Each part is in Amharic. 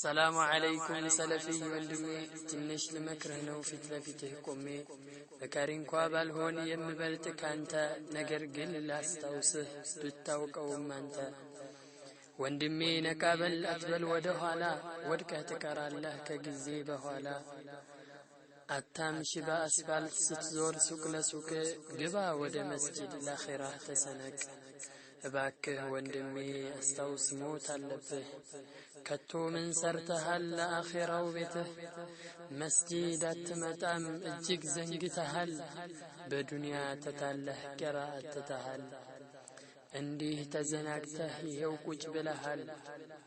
ሰላሙ አለይኩም ሰለፊ ወንድሜ ትንሽ ልመክርህ ነው ፊት ለፊትህ ቆሜ መካሪ እንኳ ባልሆን የምበልጥ ካንተ ነገር ግን ላስታውስህ ብታውቀውም አንተ ወንድሜ ነቃበል አትበል ወደ ኋላ ወድቀህ ትቀራለህ ከጊዜ በኋላ አታምሽ በአስፋልት ስትዞር ሱቅ ለሱቅ ግባ ወደ መስጂድ ለአኺራህ ተሰነቅ እባክህ ወንድሜ አስታውስ ሞት አለብህ ከቶ ምን ሰርተሃል ለአኺራው ቤትህ መስጂድ አትመጣም እጅግ ዘንግተሃል በዱንያ ተታለህ ቂራአት ትተሃል እንዲህ ተዘናግተህ ይሄው ቁጭ ብለሃል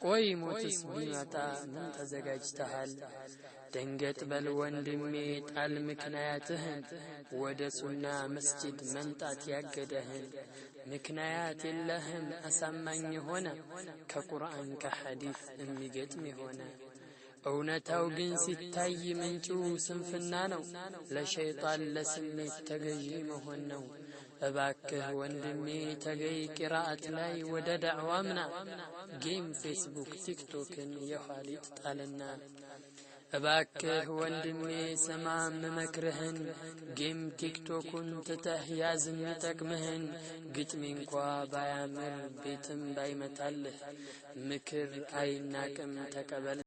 ቆይ ሞትስ ቢመጣ ምን ተዘጋጅተሃል ደንገጥ በል ወንድሜ ጣል ምክንያትህን ወደ ሱና መስጂድ መምጣት ያገደህን ምክንያት የለህም አሳማኝ ሆነ ከቁርአን ከሐዲስ የሚገጥም ሆነ እውነታው ግን ሲታይ ምንጩ ስንፍና ነው ለሸይጣን ለስሜት ተገዢ መሆን ነው እባክህ ወንድሜ ተገይ ቂራአት ላይ ወደ ዳዕዋምና ጌም ፌስቡክ ቲክቶክን የኋሊት ጣልና እባክህ ወንድሜ ሰማም መክርህን ጌም ቲክቶኩን ትተህ ያዝ የሚጠቅምህን ግጥሜ እንኳ ባያምር ቤትም ባይመታልህ ምክር አይናቅም ተቀበል